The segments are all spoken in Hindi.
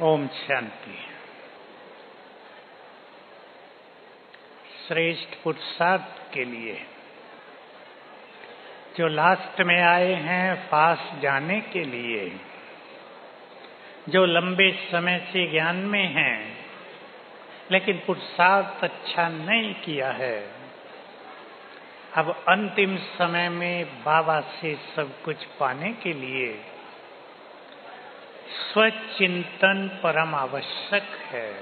ओम शांति। श्रेष्ठ पुरुषार्थ के लिए जो लास्ट में आए हैं फास्ट जाने के लिए, जो लंबे समय से ज्ञान में हैं लेकिन पुरुषार्थ अच्छा नहीं किया है, अब अंतिम समय में बाबा से सब कुछ पाने के लिए स्वचिंतन परम आवश्यक है।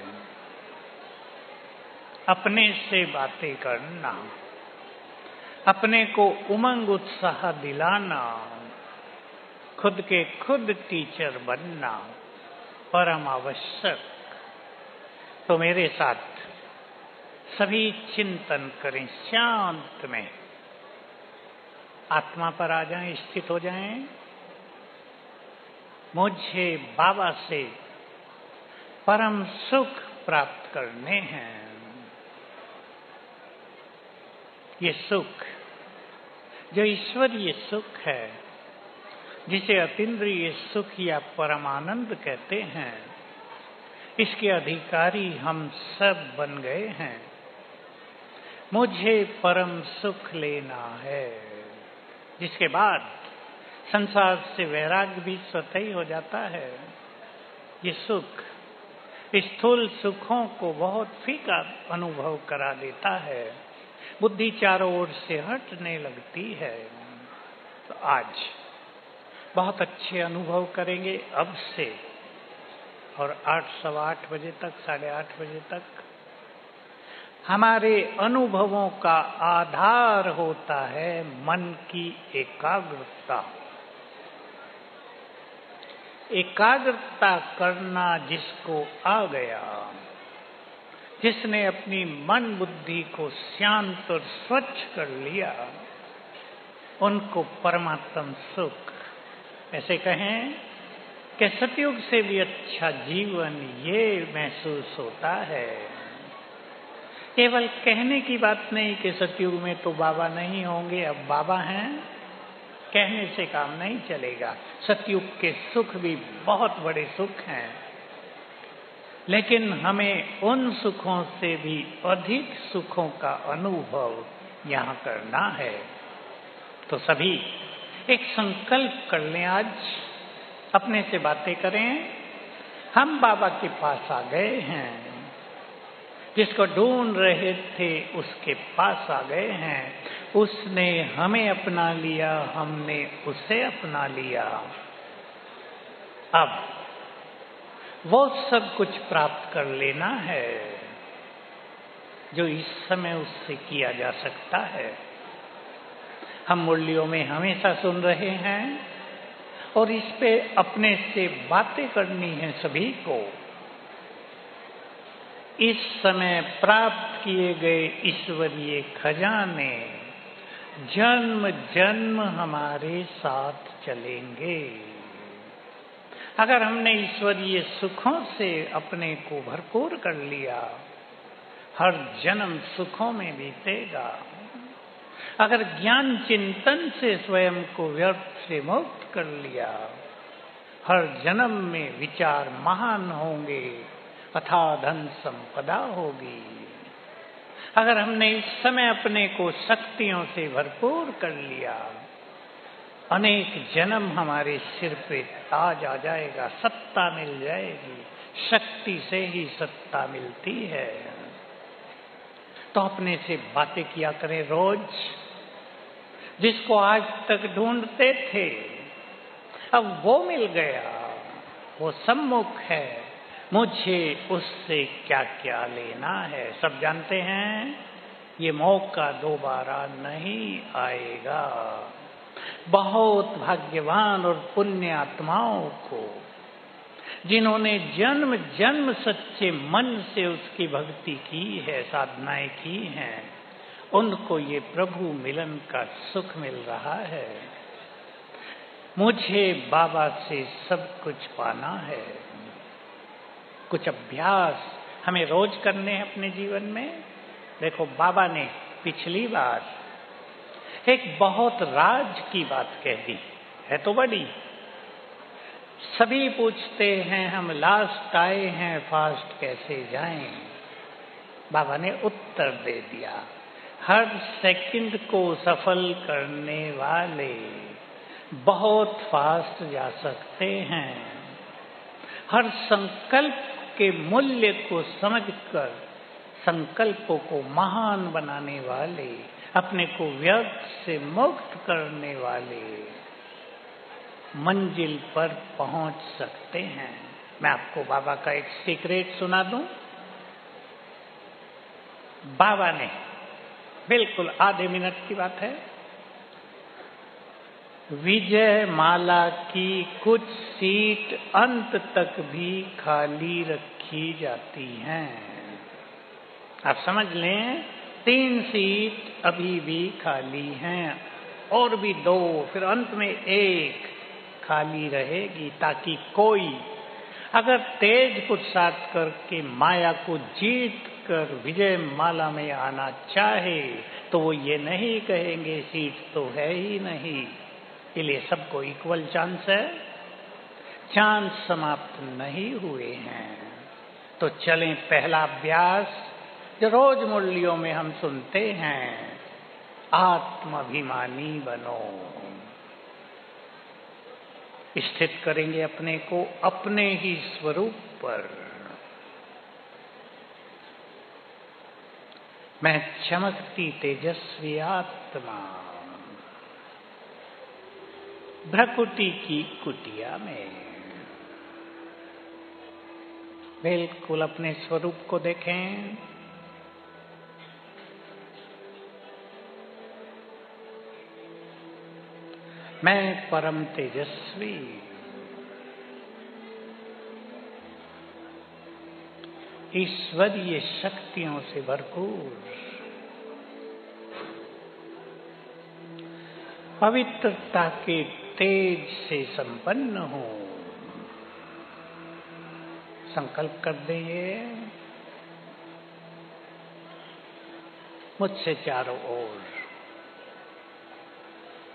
अपने से बातें करना, अपने को उमंग उत्साह दिलाना, खुद के खुद टीचर बनना परम आवश्यक। तो मेरे साथ सभी चिंतन करें, शांत में आत्मा पर आ जाएं, स्थित हो जाएं। मुझे बाबा से परम सुख प्राप्त करने हैं। ये सुख जो ईश्वरीय सुख है, जिसे अतीन्द्रिय सुख या परमानंद कहते हैं, इसके अधिकारी हम सब बन गए हैं। मुझे परम सुख लेना है, जिसके बाद संसार से वैराग्य भी स्वतः ही हो जाता है। ये सुख स्थूल सुखों को बहुत फीका अनुभव करा देता है, बुद्धि चारों ओर से हटने लगती है। तो आज बहुत अच्छे अनुभव करेंगे अब से, और 8 सवा 8 बजे तक, 8:30 बजे तक हमारे अनुभवों का आधार होता है मन की एकाग्रता। एकाग्रता करना जिसको आ गया, जिसने अपनी मन बुद्धि को शांत और स्वच्छ कर लिया, उनको परमात्म सुख, ऐसे कहें कि सतयुग से भी अच्छा जीवन ये महसूस होता है। केवल कहने की बात नहीं कि सतयुग में तो बाबा नहीं होंगे, अब बाबा हैं, कहने से काम नहीं चलेगा। सतयुग के सुख भी बहुत बड़े सुख हैं, लेकिन हमें उन सुखों से भी अधिक सुखों का अनुभव यहाँ करना है। तो सभी एक संकल्प कर लें, आज अपने से बातें करें। हम बाबा के पास आ गए हैं, जिसको ढूंढ रहे थे उसके पास आ गए हैं। उसने हमें अपना लिया, हमने उसे अपना लिया। अब वो सब कुछ प्राप्त कर लेना है जो इस समय उससे किया जा सकता है। हम मुरलियों में हमेशा सुन रहे हैं और इस पे अपने से बातें करनी है सभी को। इस समय प्राप्त किए गए ईश्वरीय खजाने जन्म जन्म हमारे साथ चलेंगे। अगर हमने ईश्वरीय सुखों से अपने को भरपूर कर लिया, हर जन्म सुखों में बीतेगा। अगर ज्ञान चिंतन से स्वयं को व्यर्थ से मुक्त कर लिया, हर जन्म में विचार महान होंगे, अथाह धन संपदा होगी। अगर हमने इस समय अपने को शक्तियों से भरपूर कर लिया, अनेक जन्म हमारे सिर पे ताज आ जाएगा, सत्ता मिल जाएगी। शक्ति से ही सत्ता मिलती है। तो अपने से बातें किया करें रोज। जिसको आज तक ढूंढते थे, अब वो मिल गया, वो सम्मुख है। मुझे उससे क्या क्या लेना है। सब जानते हैं ये मौका दोबारा नहीं आएगा। बहुत भाग्यवान और पुण्य आत्माओं को, जिन्होंने जन्म जन्म सच्चे मन से उसकी भक्ति की है, साधनाएं की हैं, उनको ये प्रभु मिलन का सुख मिल रहा है। मुझे बाबा से सब कुछ पाना है। कुछ अभ्यास हमें रोज करने हैं अपने जीवन में। देखो, बाबा ने पिछली बार एक बहुत राज की बात कह दी है, तो बड़ी सभी पूछते हैं हम लास्ट आए हैं, फास्ट कैसे जाएं? बाबा ने उत्तर दे दिया, हर सेकंड को सफल करने वाले बहुत फास्ट जा सकते हैं। हर संकल्प के मूल्य को समझकर संकल्पों को महान बनाने वाले, अपने को व्यर्थ से मुक्त करने वाले मंजिल पर पहुंच सकते हैं। मैं आपको बाबा का एक सीक्रेट सुना दूं। बाबा ने बिल्कुल आधे मिनट की बात है, विजय माला की कुछ सीट अंत तक भी खाली रखी जाती हैं। आप समझ लें, 3 सीट अभी भी खाली हैं और भी 2, फिर अंत में 1 खाली रहेगी, ताकि कोई अगर तेज पुरुषार्थ करके माया को जीत कर विजय माला में आना चाहे तो वो ये नहीं कहेंगे सीट तो है ही नहीं। इसलिए सबको इक्वल चांस है, चांस समाप्त नहीं हुए हैं। तो चलें, पहला अभ्यास जो रोज मुरलियों में हम सुनते हैं, आत्माभिमानी बनो। स्थित करेंगे अपने को अपने ही स्वरूप पर। मैं चमकती तेजस्वी आत्मा भ्रकुटी की कुटिया में। बिल्कुल अपने स्वरूप को देखें। मैं परम तेजस्वी, ईश्वरीय शक्तियों से भरपूर, पवित्रता के तेज से संपन्न हूं। संकल्प कर देंगे, मुझसे चारों ओर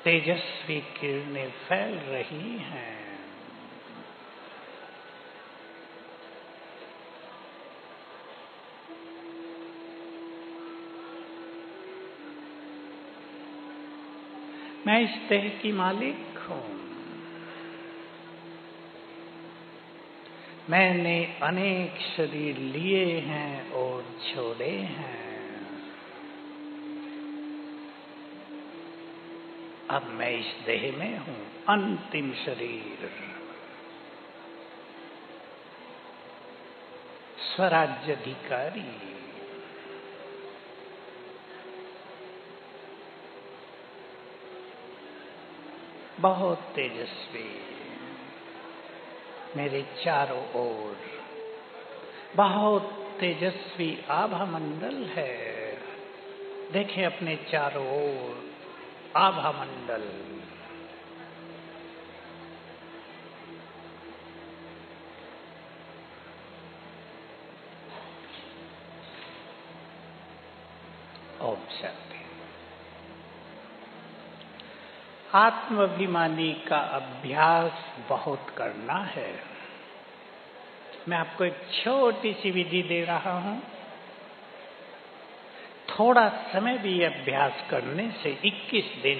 तेजस्वी किरणें फैल रही हैं। मैं इस देह की मालिक हूं। मैंने अनेक शरीर लिए हैं और छोड़े हैं। अब मैं इस देह में हूं, अंतिम शरीर। स्वराज्याधिकारी, बहुत तेजस्वी, मेरे चारों ओर बहुत तेजस्वी आभा मंडल है। देखें अपने चारों ओर आभा मंडल। ओम शांति। आत्माभिमानी का अभ्यास बहुत करना है। मैं आपको एक छोटी सी विधि दे रहा हूं। थोड़ा समय भी अभ्यास करने से 21 दिन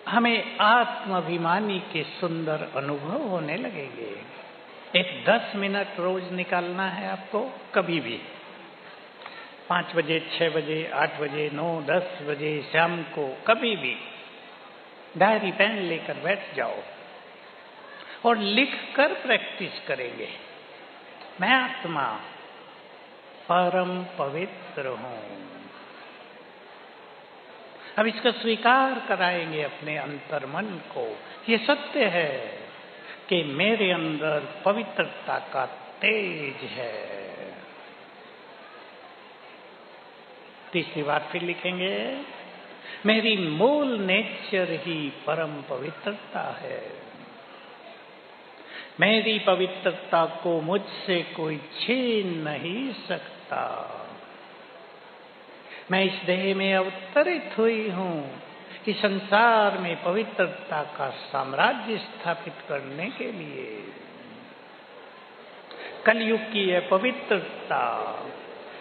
हमें आत्माभिमानी के सुंदर अनुभव होने लगेंगे। एक 10 मिनट रोज निकालना है आपको, कभी भी 5 बजे, 6 बजे, 8 बजे, 9, 10 बजे, शाम को, कभी भी डायरी पेन लेकर बैठ जाओ और लिखकर प्रैक्टिस करेंगे। मैं आत्मा परम पवित्र हूं। अब इसका स्वीकार कराएंगे अपने अंतर्मन को। ये सत्य है कि मेरे अंदर पवित्रता का तेज है। तीसरी बार फिर लिखेंगे, मेरी मूल नेचर ही परम पवित्रता है। मेरी पवित्रता को मुझसे कोई छीन नहीं सकता। मैं इस देह में अवतरित हुई हूं कि संसार में पवित्रता का साम्राज्य स्थापित करने के लिए कलयुग की यह पवित्रता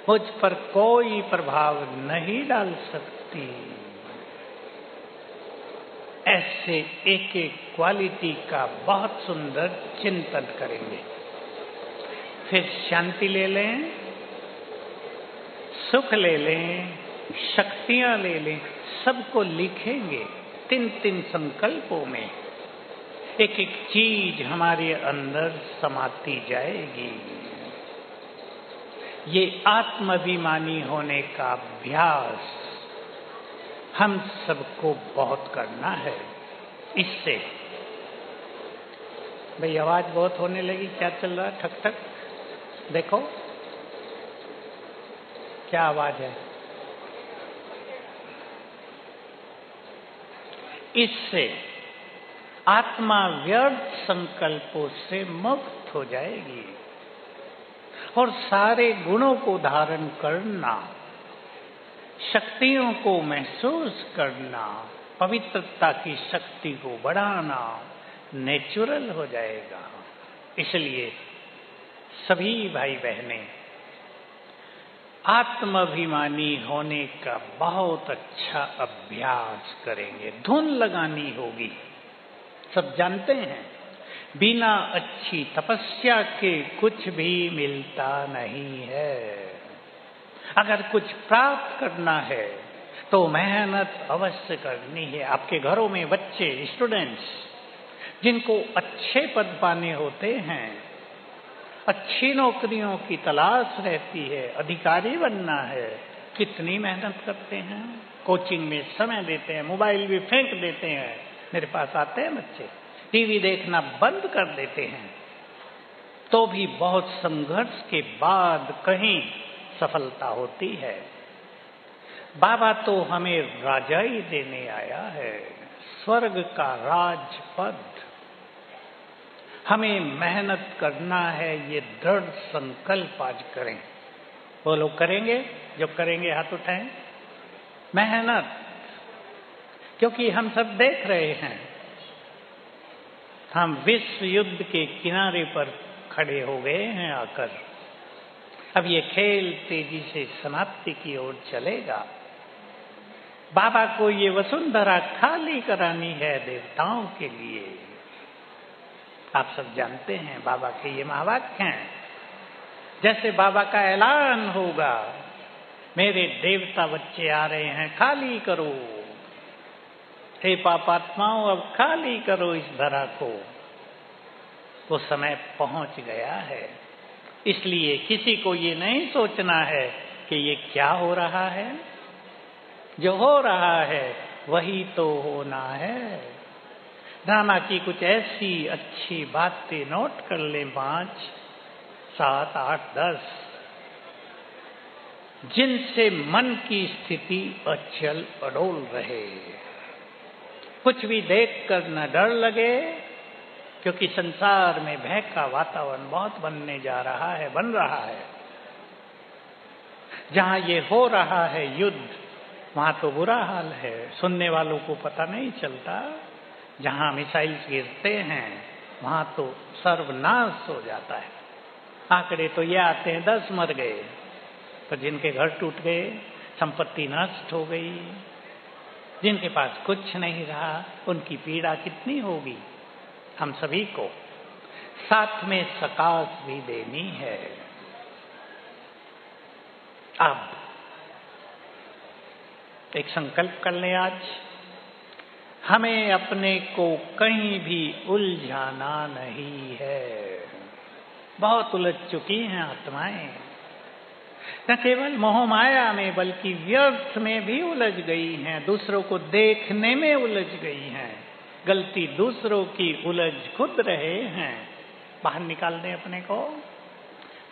मुझ पर कोई प्रभाव नहीं डाल सकती। ऐसे एक एक क्वालिटी का बहुत सुंदर चिंतन करेंगे। फिर शांति ले लें, सुख ले लें, शक्तियां ले लें, सबको लिखेंगे 3-3 संकल्पों में। एक एक चीज हमारे अंदर समाती जाएगी। ये आत्माभिमानी होने का अभ्यास हम सबको बहुत करना है। इससे भाई आवाज बहुत होने लगी, क्या चल रहा है? ठक ठक देखो क्या आवाज है। इससे आत्मा व्यर्थ संकल्पों से मुक्त हो जाएगी और सारे गुणों को धारण करना, शक्तियों को महसूस करना, पवित्रता की शक्ति को बढ़ाना नेचुरल हो जाएगा। इसलिए सभी भाई बहनें आत्माभिमानी होने का बहुत अच्छा अभ्यास करेंगे। धुन लगानी होगी। सब जानते हैं बिना अच्छी तपस्या के कुछ भी मिलता नहीं है। अगर कुछ प्राप्त करना है तो मेहनत अवश्य करनी है। आपके घरों में बच्चे, स्टूडेंट्स जिनको अच्छे पद पाने होते हैं, अच्छी नौकरियों की तलाश रहती है, अधिकारी बनना है, कितनी मेहनत करते हैं, कोचिंग में समय देते हैं, मोबाइल भी फेंक देते हैं। मेरे पास आते हैं बच्चे, टीवी देखना बंद कर देते हैं, तो भी बहुत संघर्ष के बाद कहीं सफलता होती है। बाबा तो हमें राजाई देने आया है, स्वर्ग का राजपद। हमें मेहनत करना है, ये दृढ़ संकल्प आज करें। वो लोग करेंगे, जो करेंगे हाथ उठाएं। मेहनत, क्योंकि हम सब देख रहे हैं, हम विश्व युद्ध के किनारे पर खड़े हो गए हैं आकर। अब ये खेल तेजी से समाप्ति की ओर चलेगा। बाबा को ये वसुंधरा खाली करानी है देवताओं के लिए। आप सब जानते हैं बाबा के ये महावाक्य हैं। जैसे बाबा का ऐलान होगा, मेरे देवता बच्चे आ रहे हैं, खाली करो, हे पापात्माओं अब खाली करो इस धरा को। वो समय पहुंच गया है। इसलिए किसी को ये नहीं सोचना है कि ये क्या हो रहा है। जो हो रहा है वही तो होना है। ड्रामा की कुछ ऐसी अच्छी बातें नोट कर लें, 5, 7, 8, 10, जिनसे मन की स्थिति अचल अडोल रहे। कुछ भी देखकर न डर लगे, क्योंकि संसार में भय का वातावरण बहुत बनने जा रहा है, बन रहा है। जहां ये हो रहा है युद्ध, वहां तो बुरा हाल है, सुनने वालों को पता नहीं चलता। जहां मिसाइल्स गिरते हैं वहां तो सर्वनाश हो जाता है। आंकड़े तो ये आते हैं 10 मर गए, तो जिनके घर टूट गए, संपत्ति नष्ट हो गई, जिनके पास कुछ नहीं रहा, उनकी पीड़ा कितनी होगी। हम सभी को साथ में सकाश भी देनी है। अब एक संकल्प कर लें, आज हमें अपने को कहीं भी उलझाना नहीं है। बहुत उलझ चुकी हैं आत्माएं, न केवल मोह माया में बल्कि व्यर्थ में भी उलझ गई हैं। दूसरों को देखने में उलझ गई हैं, गलती दूसरों की, उलझ खुद रहे हैं। बाहर निकाल दें अपने को।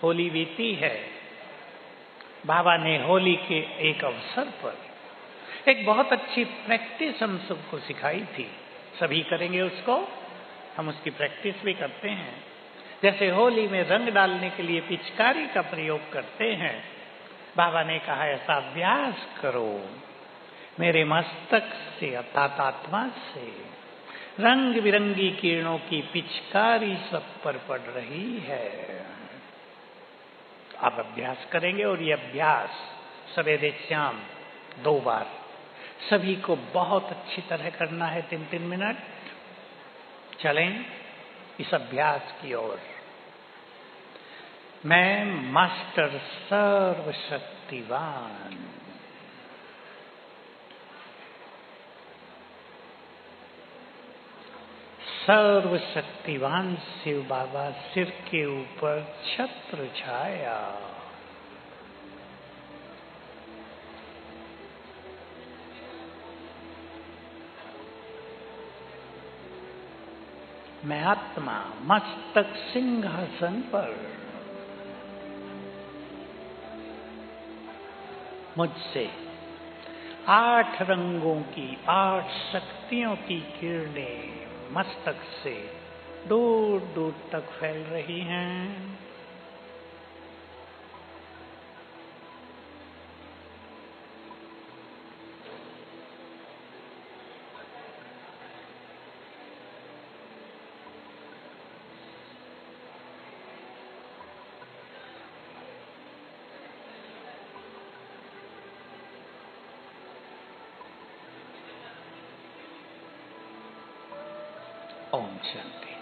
होली बीती है। बाबा ने होली के एक अवसर पर एक बहुत अच्छी प्रैक्टिस हम सबको सिखाई थी। सभी करेंगे उसको, हम उसकी प्रैक्टिस भी करते हैं। जैसे होली में रंग डालने के लिए पिचकारी का प्रयोग करते हैं, बाबा ने कहा ऐसा अभ्यास करो मेरे मस्तक से अर्थात आत्मा से रंग बिरंगी किरणों की पिचकारी सब पर पड़ रही है। आप अभ्यास करेंगे और ये अभ्यास सवेरे शाम 2 बार सभी को बहुत अच्छी तरह करना है। 3-3 मिनट चलें इस अभ्यास की ओर। मैं मास्टर सर्वशक्तिवान, सर्वशक्तिवान शिव बाबा सिर के ऊपर छत्र छाया। मैं आत्मा मस्तक सिंहासन पर, मुझसे 8 रंगों की 8 शक्तियों की किरणें मस्तक से दूर दूर तक फैल रही हैं। ओम शांति।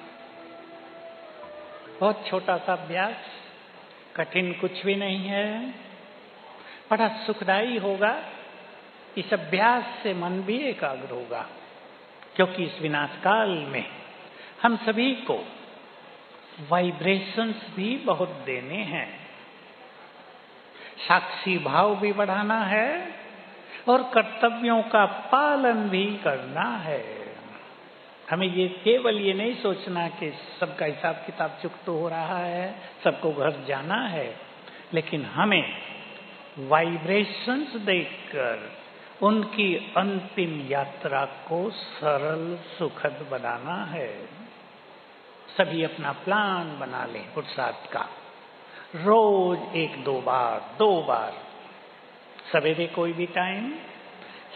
बहुत छोटा सा अभ्यास, कठिन कुछ भी नहीं है, बड़ा सुखदायी होगा। इस अभ्यास से मन भी एकाग्र होगा, क्योंकि इस विनाश काल में हम सभी को वाइब्रेशंस भी बहुत देने हैं, साक्षी भाव भी बढ़ाना है और कर्तव्यों का पालन भी करना है। हमें ये केवल ये नहीं सोचना कि सबका हिसाब किताब चुकता हो रहा है, सबको घर जाना है, लेकिन हमें वाइब्रेशंस देखकर उनकी अंतिम यात्रा को सरल सुखद बनाना है। सभी अपना प्लान बना लें पुरुषार्थ का। रोज 1-2 बार, सवेरे कोई भी टाइम,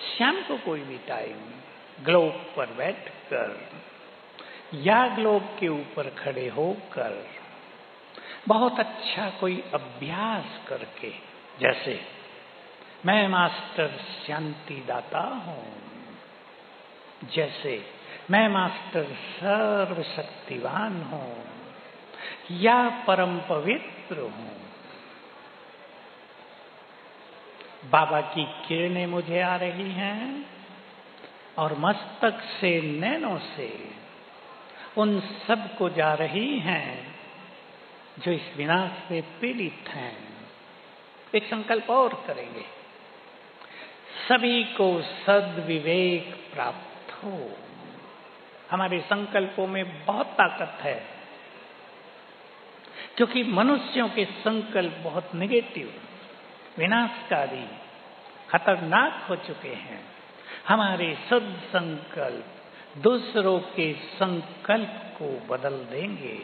शाम को कोई भी टाइम, ग्लोब पर बैठकर या ग्लोब के ऊपर खड़े होकर बहुत अच्छा कोई अभ्यास करके, जैसे मैं मास्टर शांति दाता हूं, जैसे मैं मास्टर सर्वशक्तिवान हूं, या परम पवित्र हूं। बाबा की किरणें मुझे आ रही हैं और मस्तक से नैनों से उन सब को जा रही हैं जो इस विनाश से पीड़ित हैं। एक संकल्प और करेंगे, सभी को सद्विवेक प्राप्त हो। हमारे संकल्पों में बहुत ताकत है, क्योंकि मनुष्यों के संकल्प बहुत नेगेटिव, विनाशकारी, खतरनाक हो चुके हैं। हमारे सद्संकल्प दूसरों के संकल्प को बदल देंगे।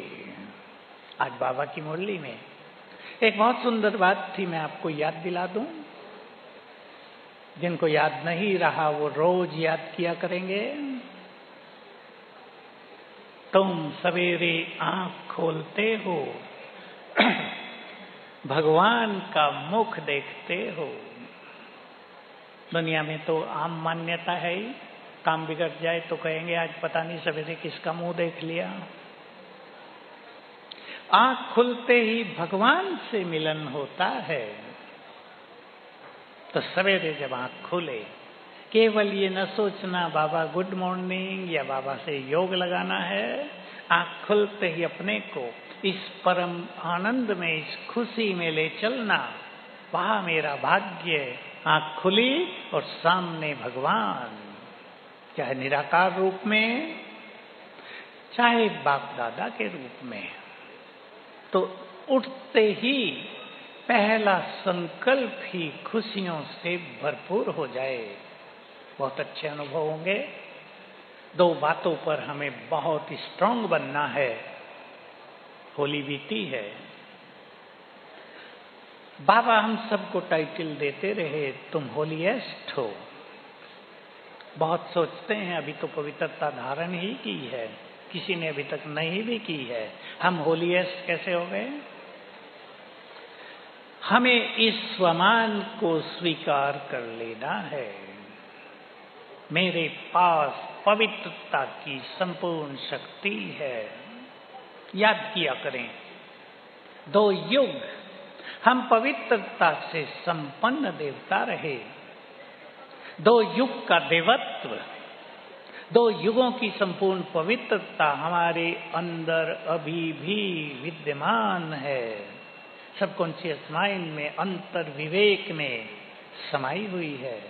आज बाबा की मुरली में एक बहुत सुंदर बात थी, मैं आपको याद दिला दूं। जिनको याद नहीं रहा वो रोज याद किया करेंगे। तुम सवेरे आंख खोलते हो, भगवान का मुख देखते हो। दुनिया में तो आम मान्यता है ही, काम बिगड़ जाए तो कहेंगे आज पता नहीं सवेरे किसका मुंह देख लिया। आंख खुलते ही भगवान से मिलन होता है। तो सवेरे जब आंख खुले, केवल ये न सोचना बाबा गुड मॉर्निंग या बाबा से योग लगाना है। आंख खुलते ही अपने को इस परम आनंद में, इस खुशी में ले चलना। वाह मेरा भाग्य, आंख खुली और सामने भगवान, चाहे निराकार रूप में, चाहे बाप दादा के रूप में। तो उठते ही पहला संकल्प ही खुशियों से भरपूर हो जाए, बहुत अच्छे अनुभव होंगे। 2 बातों पर हमें बहुत स्ट्रांग बनना है। होली बीती है, बाबा हम सबको टाइटल देते रहे, तुम होलीएस्ट हो, बहुत सोचते हैं अभी तो पवित्रता धारण ही की है, किसी ने अभी तक नहीं भी की है, हम होलीएस्ट कैसे हो गए? हमें इस स्वमान को स्वीकार कर लेना है। मेरे पास पवित्रता की संपूर्ण शक्ति है। याद किया करें, 2 युग हम पवित्रता से संपन्न देवता रहे। 2 युग का देवत्व, 2 युगों की संपूर्ण पवित्रता हमारे अंदर अभी भी विद्यमान है। सबकॉन्शियस माइंड में, अंतर विवेक में समाई हुई है।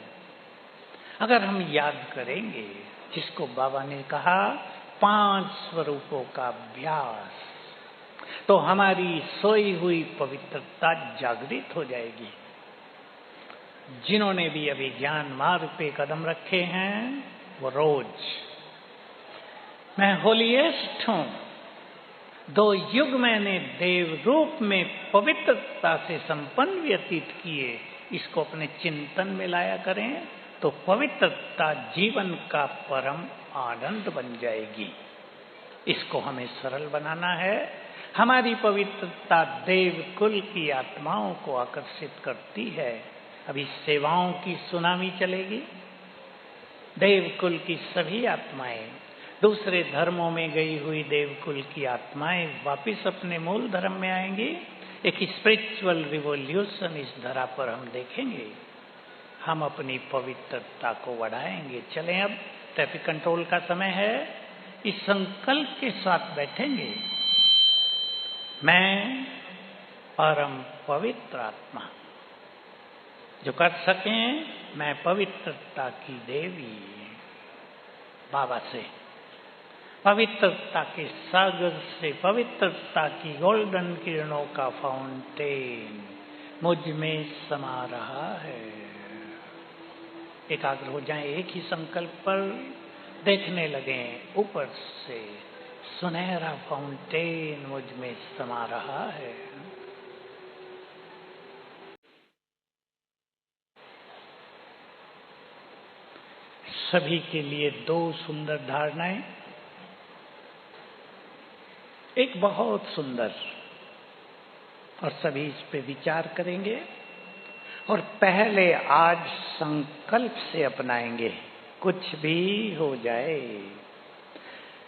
अगर हम याद करेंगे जिसको बाबा ने कहा 5 स्वरूपों का अभ्यास, तो हमारी सोई हुई पवित्रता जागृत हो जाएगी। जिन्होंने भी अभी ज्ञान मार्ग पे कदम रखे हैं वो रोज मैं होलीएस्ट हूं, 2 युग मैंने देव रूप में पवित्रता से संपन्न व्यतीत किए, इसको अपने चिंतन में लाया करें तो पवित्रता जीवन का परम आनंद बन जाएगी। इसको हमें सरल बनाना है। हमारी पवित्रता देव कुल की आत्माओं को आकर्षित करती है। अभी सेवाओं की सुनामी चलेगी। देव कुल की सभी आत्माएं, दूसरे धर्मों में गई हुई देव कुल की आत्माएं वापिस अपने मूल धर्म में आएंगी। एक स्पिरिचुअल रिवॉल्यूशन इस धरा पर हम देखेंगे। हम अपनी पवित्रता को बढ़ाएंगे। चलें, अब ट्रैफिक कंट्रोल का समय है। इस संकल्प के साथ बैठेंगे, मैं परम पवित्र आत्मा। जो कर सकें, मैं पवित्रता की देवी। बाबा से पवित्रता के सागर से पवित्रता की गोल्डन किरणों का फाउंटेन मुझ में समा रहा है। एकाग्र हो जाएं एक ही संकल्प पर, देखने लगें ऊपर से सुनहरा फाउंटेन मुझ में समा रहा है। सभी के लिए 2 सुंदर धारणाएं। एक बहुत सुंदर, और सभी इस पे विचार करेंगे और पहले आज संकल्प से अपनाएंगे। कुछ भी हो जाए,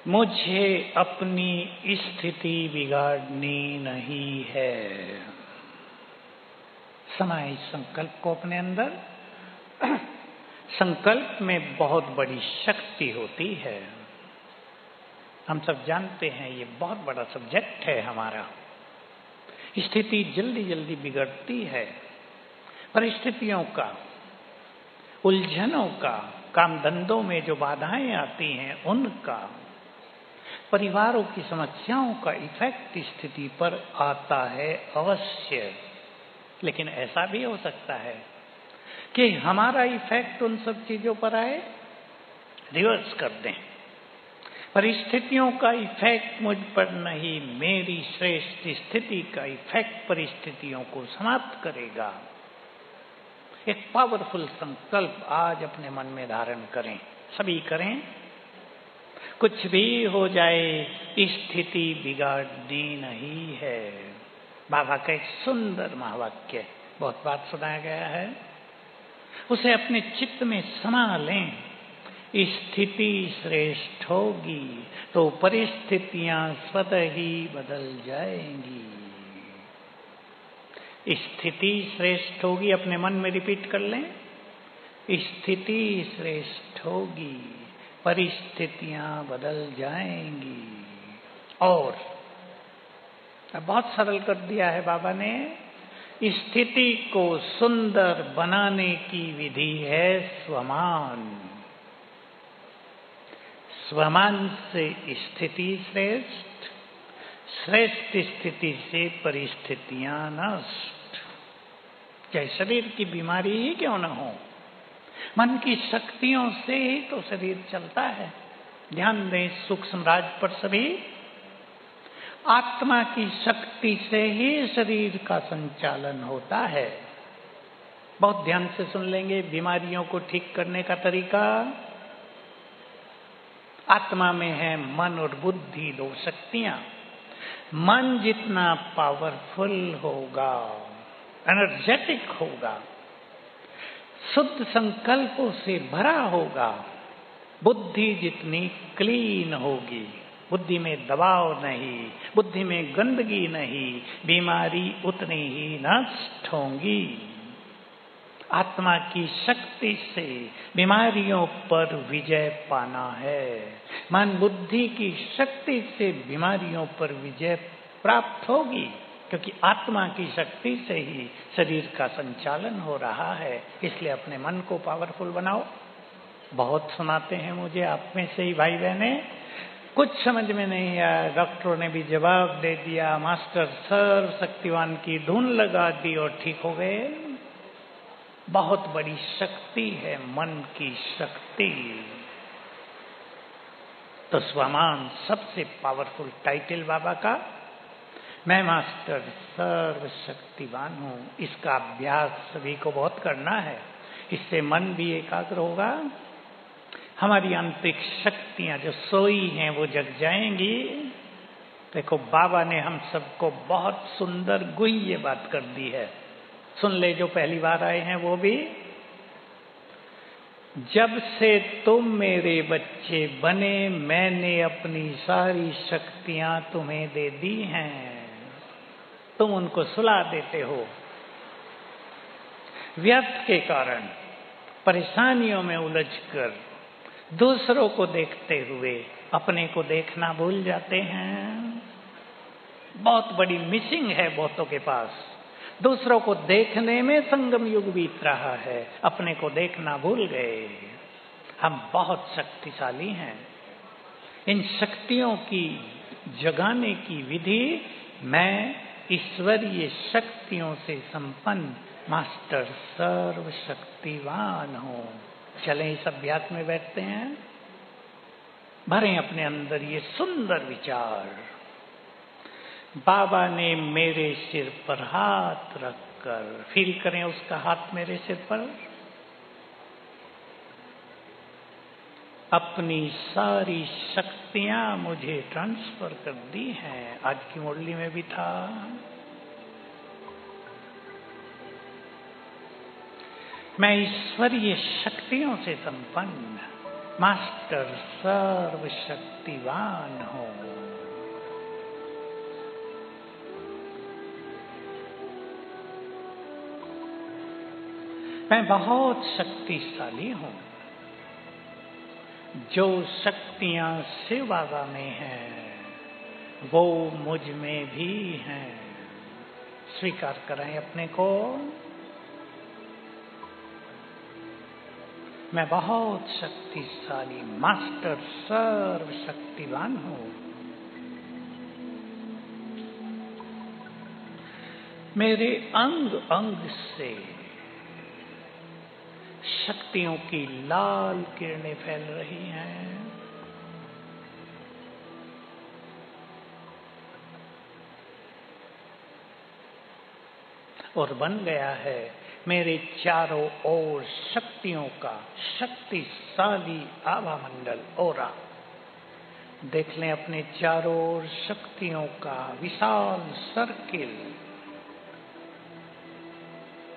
मुझे अपनी स्थिति बिगाड़नी नहीं है। समाए इस संकल्प को अपने अंदर। संकल्प में बहुत बड़ी शक्ति होती है। हम सब जानते हैं ये बहुत बड़ा सब्जेक्ट है हमारा। स्थिति जल्दी जल्दी बिगड़ती है। परिस्थितियों का, उलझनों का, काम धंधों में जो बाधाएं आती हैं उनका, परिवारों की समस्याओं का इफेक्ट स्थिति पर आता है अवश्य। लेकिन ऐसा भी हो सकता है कि हमारा इफेक्ट उन सब चीजों पर आए, रिवर्स कर दें। परिस्थितियों का इफेक्ट मुझ पर नहीं, मेरी श्रेष्ठ स्थिति का इफेक्ट परिस्थितियों को समाप्त करेगा। एक पावरफुल संकल्प आज अपने मन में धारण करें, सभी करें। कुछ भी हो जाए, स्थिति बिगाड़नी नहीं है। बाबा का एक सुंदर महावाक्य बहुत बार सुनाया गया है, उसे अपने चित्त में समा लें। स्थिति श्रेष्ठ होगी तो परिस्थितियां स्वतः ही बदल जाएंगी। स्थिति श्रेष्ठ होगी, अपने मन में रिपीट कर लें। स्थिति श्रेष्ठ होगी, परिस्थितियां बदल जाएंगी। और बहुत सरल कर दिया है बाबा ने। स्थिति को सुंदर बनाने की विधि है स्वमान। स्वमान से स्थिति श्रेष्ठ, श्रेष्ठ स्थिति से परिस्थितियां नष्ट। चाहे शरीर की बीमारी ही क्यों न हो, मन की शक्तियों से ही तो शरीर चलता है। ध्यान दें सूक्ष्म राज पर सभी। आत्मा की शक्ति से ही शरीर का संचालन होता है। बहुत ध्यान से सुन लेंगे। बीमारियों को ठीक करने का तरीका आत्मा में है मन और बुद्धि, दो शक्तियां। मन जितना पावरफुल होगा, एनर्जेटिक होगा, शुद्ध संकल्पों से भरा होगा, बुद्धि जितनी क्लीन होगी, बुद्धि में दबाव नहीं, बुद्धि में गंदगी नहीं, बीमारी उतनी ही नष्ट होंगी। आत्मा की शक्ति से बीमारियों पर विजय पाना है। मन बुद्धि की शक्ति से बीमारियों पर विजय प्राप्त होगी, क्योंकि आत्मा की शक्ति से ही शरीर का संचालन हो रहा है। इसलिए अपने मन को पावरफुल बनाओ। बहुत सुनाते हैं मुझे आप में से ही भाई बहने, कुछ समझ में नहीं आया, डॉक्टरों ने भी जवाब दे दिया, मास्टर सर्व शक्तिवान की धुन लगा दी और ठीक हो गए। बहुत बड़ी शक्ति है मन की शक्ति। तो स्वमान सबसे पावरफुल टाइटल बाबा का, मैं मास्टर सर्वशक्तिवान हूं। इसका अभ्यास सभी को बहुत करना है, इससे मन भी एकाग्र होगा, हमारी आंतरिक शक्तियां जो सोई हैं वो जग जाएंगी। देखो बाबा ने हम सबको बहुत सुंदर गुह्य बात कर दी है, सुन ले जो पहली बार आए हैं वो भी। जब से तुम मेरे बच्चे बने, मैंने अपनी सारी शक्तियां तुम्हें दे दी हैं, तुम उनको सुला देते हो। व्यर्थ के कारण परेशानियों में उलझकर दूसरों को देखते हुए अपने को देखना भूल जाते हैं। बहुत बड़ी मिसिंग है बहुतों के पास। दूसरों को देखने में संगम युग बीत रहा है, अपने को देखना भूल गए। हम बहुत शक्तिशाली हैं। इन शक्तियों की जगाने की विधि, मैं ईश्वरीय शक्तियों से संपन्न मास्टर सर्वशक्तिवान हूं। चलें इस अभ्यास में बैठते हैं। भरें अपने अंदर ये सुंदर विचार। बाबा ने मेरे सिर पर हाथ रखकर, फील करें उसका हाथ मेरे सिर पर, अपनी सारी शक्तियां मुझे ट्रांसफर कर दी हैं। आज की मुरली में भी था। मैं ईश्वरीय शक्तियों से संपन्न मास्टर सर्वशक्तिवान हूं। मैं बहुत शक्तिशाली हूं। जो शक्तियां शिव बाबा में हैं वो मुझ में भी हैं। स्वीकार करें अपने को। मैं बहुत शक्तिशाली मास्टर सर्वशक्तिवान हूं। मेरे अंग अंग से शक्तियों की लाल किरणें फैल रही हैं। और बन गया है मेरे चारों ओर शक्तियों का शक्तिशाली आभा मंडल ओरा। देख लें अपने चारों ओर शक्तियों का विशाल सर्किल,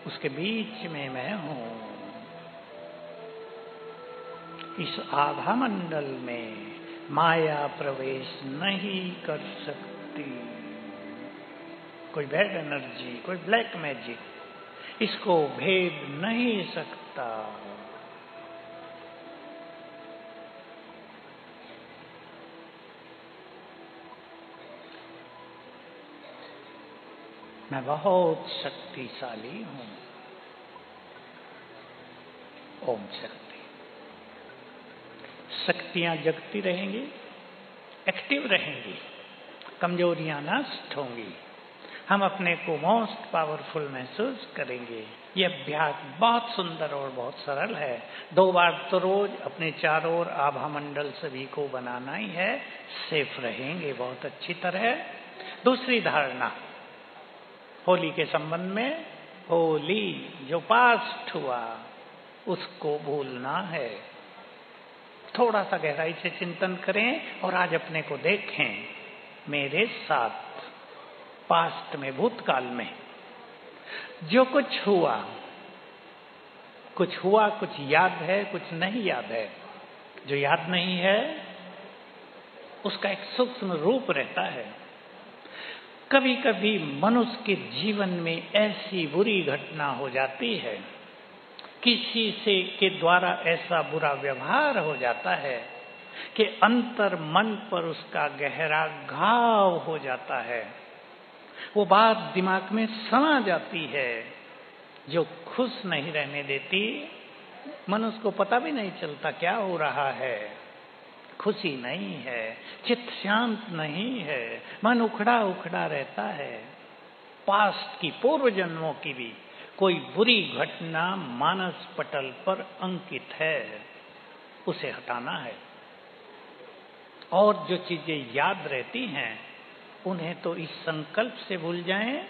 उसके बीच में मैं हूं। इस आभा मंडल में माया प्रवेश नहीं कर सकती। कोई बैड एनर्जी, कोई ब्लैक मैजिक इसको भेद नहीं सकता। मैं बहुत शक्तिशाली हूं। ओम शक्ति। शक्तियां जगती रहेंगी, एक्टिव रहेंगी, कमजोरियां नष्ट होंगी। हम अपने को मोस्ट पावरफुल महसूस करेंगे। ये अभ्यास बहुत सुंदर और बहुत सरल है। 2 बार तो रोज अपने चारों ओर आभा मंडल सभी को बनाना ही है। सेफ रहेंगे बहुत अच्छी तरह। दूसरी धारणा होली के संबंध में, होली जो पास्ट हुआ उसको भूलना है। थोड़ा सा गहराई से चिंतन करें और आज अपने को देखें मेरे साथ पास्ट में, भूतकाल में जो कुछ हुआ, कुछ याद है, कुछ नहीं याद है। जो याद नहीं है उसका एक सूक्ष्म रूप रहता है। कभी कभी मनुष्य के जीवन में ऐसी बुरी घटना हो जाती है, किसी से के द्वारा ऐसा बुरा व्यवहार हो जाता है कि अंतर मन पर उसका गहरा घाव हो जाता है। वो बात दिमाग में समा जाती है जो खुश नहीं रहने देती। मनुष्य को पता भी नहीं चलता क्या हो रहा है, खुशी नहीं है, चित्त शांत नहीं है, मन उखड़ा उखड़ा रहता है। पास्ट की, पूर्व जन्मों की भी कोई बुरी घटना मानस पटल पर अंकित है, उसे हटाना है। और जो चीजें याद रहती हैं उन्हें तो इस संकल्प से भूल जाएं,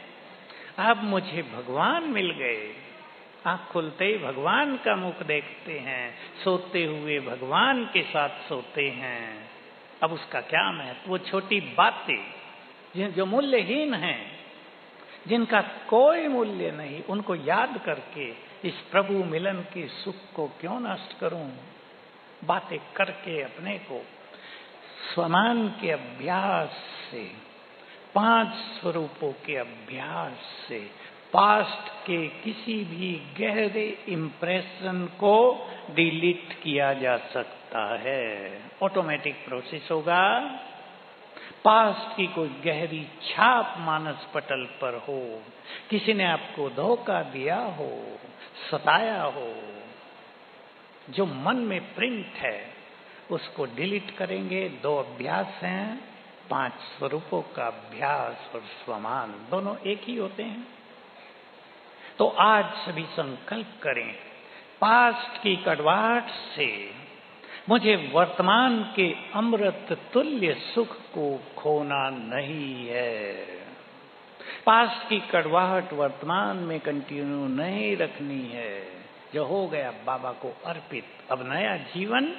अब मुझे भगवान मिल गए। आँख खुलते ही भगवान का मुख देखते हैं, सोते हुए भगवान के साथ सोते हैं। अब उसका क्या महत्व, वो छोटी बातें जो मूल्यहीन हैं, जिनका कोई मूल्य नहीं, उनको याद करके इस प्रभु मिलन के सुख को क्यों नष्ट करूं। बातें करके अपने को स्वमान के अभ्यास से, 5 स्वरूपों के अभ्यास से पास्ट के किसी भी गहरे इंप्रेशन को डिलीट किया जा सकता है। ऑटोमेटिक प्रोसेस होगा। पास्ट की कोई गहरी छाप मानस पटल पर हो, किसी ने आपको धोखा दिया हो, सताया हो, जो मन में प्रिंट है उसको डिलीट करेंगे। 2 अभ्यास हैं, 5 स्वरूपों का अभ्यास और स्वमान, दोनों एक ही होते हैं। तो आज सभी संकल्प करें, पास्ट की कड़वाहट से मुझे वर्तमान के अमृत तुल्य सुख को खोना नहीं है। पास्ट की कड़वाहट वर्तमान में कंटिन्यू नहीं रखनी है। जो हो गया बाबा को अर्पित। अब नया जीवन,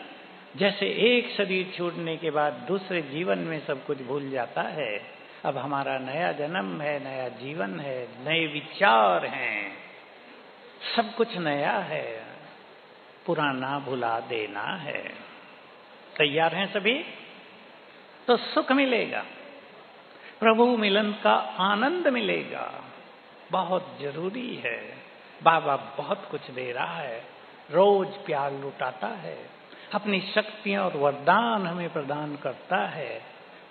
जैसे एक शरीर छूटने के बाद दूसरे जीवन में सब कुछ भूल जाता है, अब हमारा नया जन्म है, नया जीवन है, नए विचार हैं, सब कुछ नया है, पुराना भुला देना है। तैयार हैं सभी? तो सुख मिलेगा, प्रभु मिलन का आनंद मिलेगा। बहुत जरूरी है। बाबा बहुत कुछ दे रहा है, रोज प्यार लुटाता है, अपनी शक्तियां और वरदान हमें प्रदान करता है।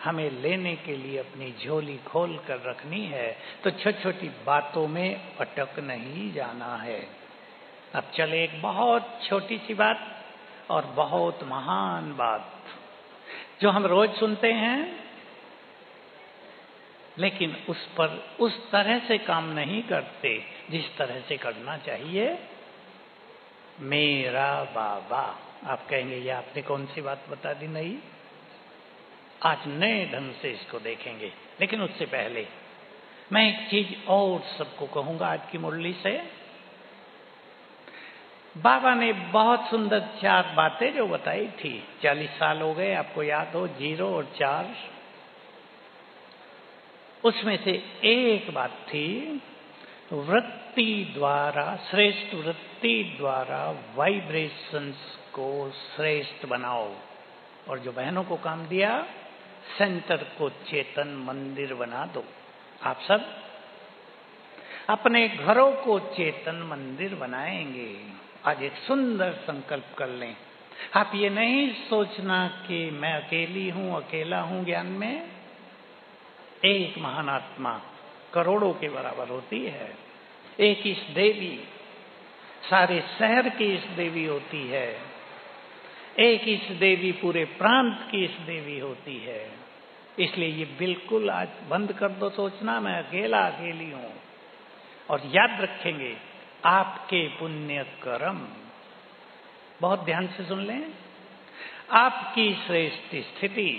हमें लेने के लिए अपनी झोली खोल कर रखनी है। तो छोटी छोटी बातों में अटक नहीं जाना है। अब चले एक बहुत छोटी सी बात और बहुत महान बात जो हम रोज सुनते हैं, लेकिन उस पर उस तरह से काम नहीं करते जिस तरह से करना चाहिए। मेरा बाबा। आप कहेंगे ये आपने कौन सी बात बता दी? नहीं, आज नए ढंग से इसको देखेंगे। लेकिन उससे पहले मैं एक चीज और सबको कहूंगा आज की मुरली से। बाबा ने बहुत सुंदर 4 बातें जो बताई थी, 40 साल हो गए, आपको याद हो, 0 और 4। उसमें से एक बात थी, वृत्ति द्वारा, श्रेष्ठ वृत्ति द्वारा वाइब्रेशंस को श्रेष्ठ बनाओ। और जो बहनों को काम दिया, सेंटर को चेतन मंदिर बना दो। आप सब अपने घरों को चेतन मंदिर बनाएंगे। आज एक सुंदर संकल्प कर लें। आप ये नहीं सोचना कि मैं अकेली हूं, अकेला हूं ज्ञान में। एक महान आत्मा करोड़ों के बराबर होती है। एक इस देवी सारे शहर की इस देवी होती है। एक इस देवी पूरे प्रांत की इस देवी होती है। इसलिए ये बिल्कुल आज बंद कर दो सोचना मैं अकेला अकेली हूं। और याद रखेंगे आपके पुण्य कर्म, बहुत ध्यान से सुन लें, आपकी श्रेष्ठ स्थिति,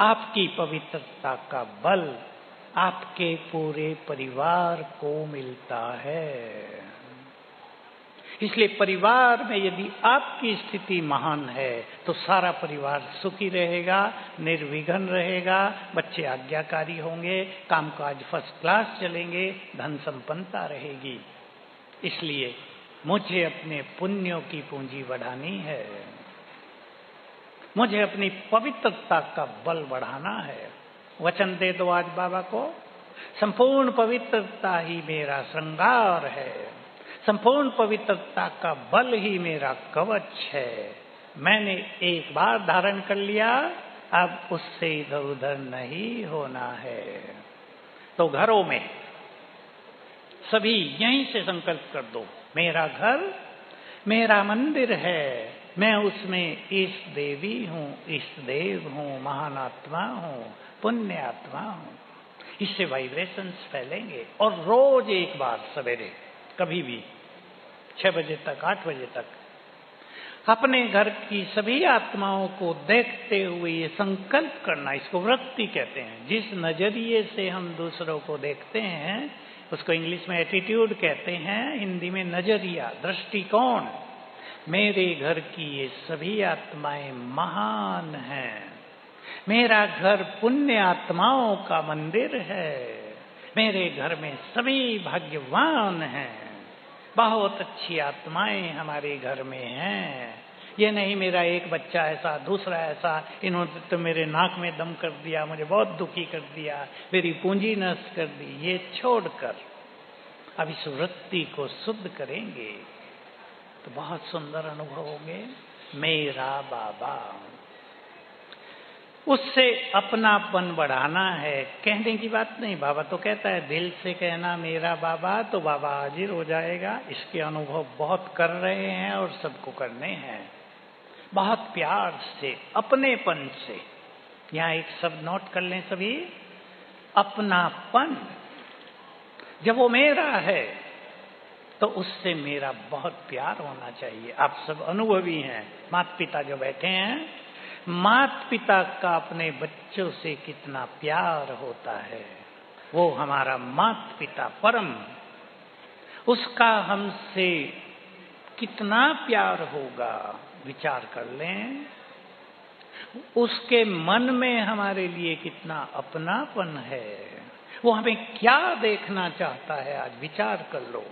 आपकी पवित्रता का बल आपके पूरे परिवार को मिलता है। इसलिए परिवार में यदि आपकी स्थिति महान है तो सारा परिवार सुखी रहेगा, निर्विघ्न रहेगा, बच्चे आज्ञाकारी होंगे, कामकाज फर्स्ट क्लास चलेंगे, धन संपन्नता रहेगी। इसलिए मुझे अपने पुण्यों की पूंजी बढ़ानी है, मुझे अपनी पवित्रता का बल बढ़ाना है। वचन दे दो आज बाबा को, संपूर्ण पवित्रता ही मेरा श्रृंगार है, संपूर्ण पवित्रता का बल ही मेरा कवच है। मैंने एक बार धारण कर लिया, अब उससे इधर उधर नहीं होना है। तो घरों में सभी यहीं से संकल्प कर दो, मेरा घर मेरा मंदिर है, मैं उसमें इष्ट देवी हूँ, इष्ट देव हूँ, महान आत्मा हूँ, पुण्य आत्मा हूँ। इससे वाइब्रेशंस फैलेंगे। और रोज एक बार सवेरे कभी भी 6 बजे तक 8 बजे तक अपने घर की सभी आत्माओं को देखते हुए ये संकल्प करना, इसको वृत्ति कहते हैं। जिस नजरिए से हम दूसरों को देखते हैं उसको इंग्लिश में एटीट्यूड कहते हैं, हिंदी में नजरिया, दृष्टिकोण। मेरे घर की ये सभी आत्माएं महान हैं, मेरा घर पुण्य आत्माओं का मंदिर है, मेरे घर में सभी भाग्यवान हैं, बहुत अच्छी आत्माएं हमारे घर में हैं। ये नहीं मेरा एक बच्चा ऐसा, दूसरा ऐसा, इन्होंने तो मेरे नाक में दम कर दिया, मुझे बहुत दुखी कर दिया, मेरी पूंजी नष्ट कर दी। ये छोड़कर अब इस वृत्ति को शुद्ध करेंगे तो बहुत सुंदर अनुभव होंगे। मेरा बाबा, उससे अपनापन बढ़ाना है, कहने की बात नहीं। बाबा तो कहता है दिल से कहना मेरा बाबा, तो बाबा हाजिर हो जाएगा। इसके अनुभव बहुत कर रहे हैं और सबको करने हैं, बहुत प्यार से, अपनेपन से। यहाँ एक शब्द नोट कर लें सभी, अपनापन। जब वो मेरा है तो उससे मेरा बहुत प्यार होना चाहिए। आप सब अनुभवी हैं, माता पिता जो बैठे हैं, माता पिता का अपने बच्चों से कितना प्यार होता है। वो हमारा माता पिता परम, उसका हमसे कितना प्यार होगा, विचार कर लें। उसके मन में हमारे लिए कितना अपनापन है, वो हमें क्या देखना चाहता है, आज विचार कर लो।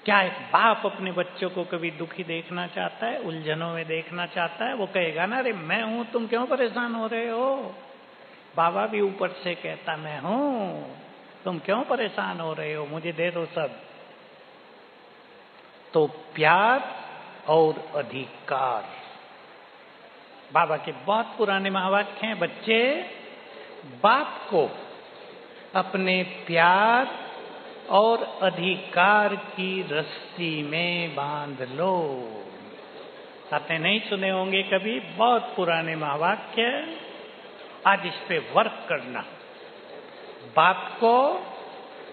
क्या एक बाप अपने बच्चों को कभी दुखी देखना चाहता है, उलझनों में देखना चाहता है? वो कहेगा ना, अरे मैं हूं, तुम क्यों परेशान हो रहे हो। बाबा भी ऊपर से कहता, मैं हूं, तुम क्यों परेशान हो रहे हो, मुझे दे दो सब। तो प्यार और अधिकार, बाबा के बहुत पुराने महावाक्य हैं। बच्चे, बाप को अपने प्यार और अधिकार की रस्सी में बांध लो। आपने नहीं सुने होंगे कभी, बहुत पुराने महावाक्य। आज इस पे वर्क करना। बाप को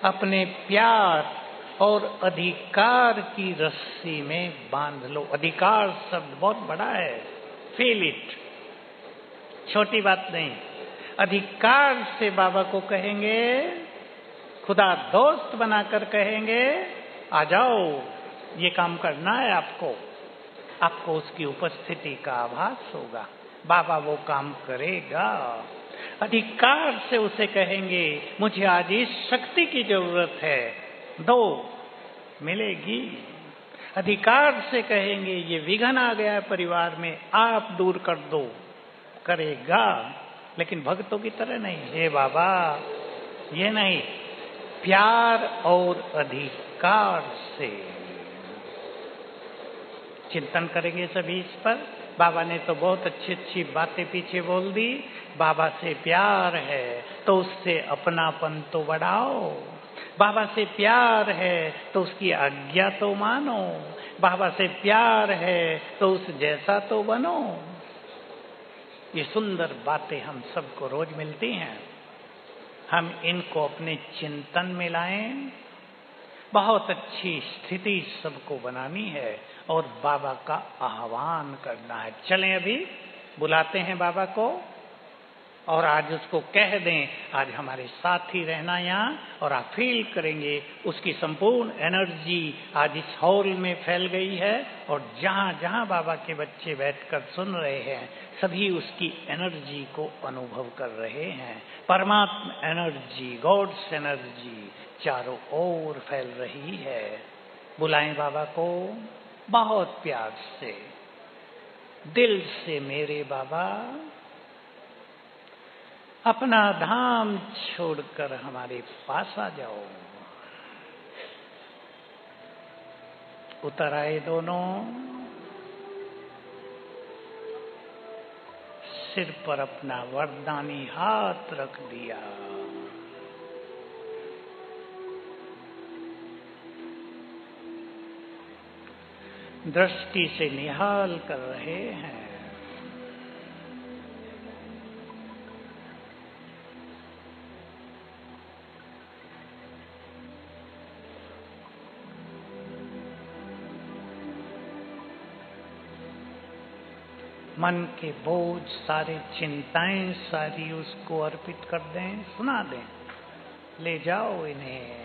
अपने प्यार और अधिकार की रस्सी में बांध लो। अधिकार शब्द बहुत बड़ा है, फील इट, छोटी बात नहीं। अधिकार से बाबा को कहेंगे, खुदा दोस्त बनाकर कहेंगे, आ जाओ, ये काम करना है आपको। आपको उसकी उपस्थिति का आभास होगा, बाबा वो काम करेगा। अधिकार से उसे कहेंगे, मुझे आज इस शक्ति की जरूरत है, दो, मिलेगी। अधिकार से कहेंगे, ये विघ्न आ गया है परिवार में, आप दूर कर दो, करेगा। लेकिन भक्तों की तरह नहीं, हे बाबा, ये नहीं, प्यार और अधिकार से चिंतन करेंगे सभी इस पर। बाबा ने तो बहुत अच्छी अच्छी बातें पीछे बोल दी। बाबा से प्यार है तो उससे अपनापन तो बढ़ाओ, बाबा से प्यार है तो उसकी आज्ञा तो मानो, बाबा से प्यार है तो उस जैसा तो बनो। ये सुंदर बातें हम सबको रोज मिलती हैं, हम इनको अपने चिंतन में लाएं। बहुत अच्छी स्थिति सबको बनानी है और बाबा का आह्वान करना है। चलें अभी बुलाते हैं बाबा को। और आज उसको कह दें, आज हमारे साथ ही रहना यहाँ, और आप फील करेंगे उसकी संपूर्ण एनर्जी आज इस हॉल में फैल गई है। और जहाँ जहाँ बाबा के बच्चे बैठकर सुन रहे हैं, सभी उसकी एनर्जी को अनुभव कर रहे हैं। परमात्मा एनर्जी, गॉड्स एनर्जी चारों ओर फैल रही है। बुलाएं बाबा को बहुत प्यार से, दिल से, मेरे बाबा अपना धाम छोड़कर हमारे पास आ जाओ। उतर आए दोनों, सिर पर अपना वरदानी हाथ रख दिया। दृष्टि से निहाल कर रहे हैं। मन के बोझ सारे, चिंताएं सारी उसको अर्पित कर दें, सुना दें, ले जाओ इन्हें।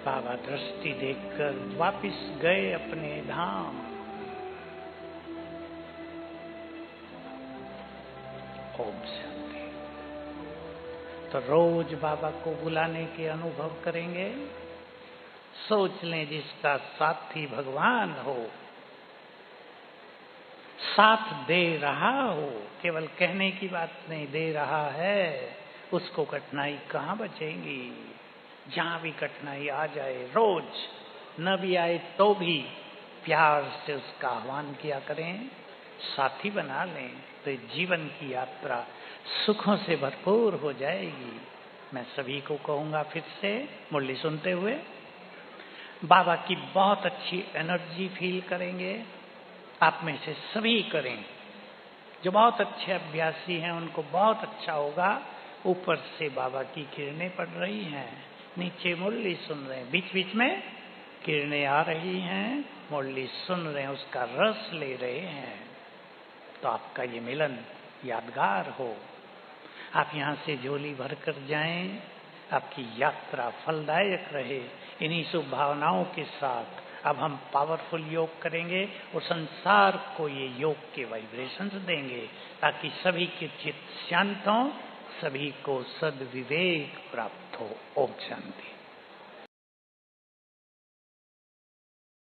बाबा दृष्टि देखकर वापिस गए अपने धाम। ओम शांति। तो रोज बाबा को बुलाने के अनुभव करेंगे। सोच लें जिसका साथी भगवान हो, साथ दे रहा हो, केवल कहने की बात नहीं, दे रहा है, उसको कठिनाई कहाँ बचेगी। जहां भी कठिनाई आ जाए, रोज न भी आए तो भी प्यार से उसका आह्वान किया करें, साथी बना लें, तो जीवन की यात्रा सुखों से भरपूर हो जाएगी। मैं सभी को कहूंगा फिर से, मुरली सुनते हुए, बाबा की बहुत अच्छी एनर्जी फील करेंगे। आप में से सभी करें। जो बहुत अच्छे अभ्यासी हैं उनको बहुत अच्छा होगा। ऊपर से बाबा की किरणें पड़ रही हैं, नीचे मुरली सुन रहे हैं, बीच बीच में किरणें आ रही हैं, मुरली सुन रहे हैं, उसका रस ले रहे हैं। तो आपका ये मिलन यादगार हो। आप यहाँ से झोली भरकर जाएं, आपकी यात्रा फलदायक रहे। इन्हीं शुभ भावनाओं के साथ अब हम पावरफुल योग करेंगे और संसार को ये योग के वाइब्रेशंस देंगे, ताकि सभी के चित्त शांत हों, सभी को सद्विवेक प्राप्त हो। ओम शांति।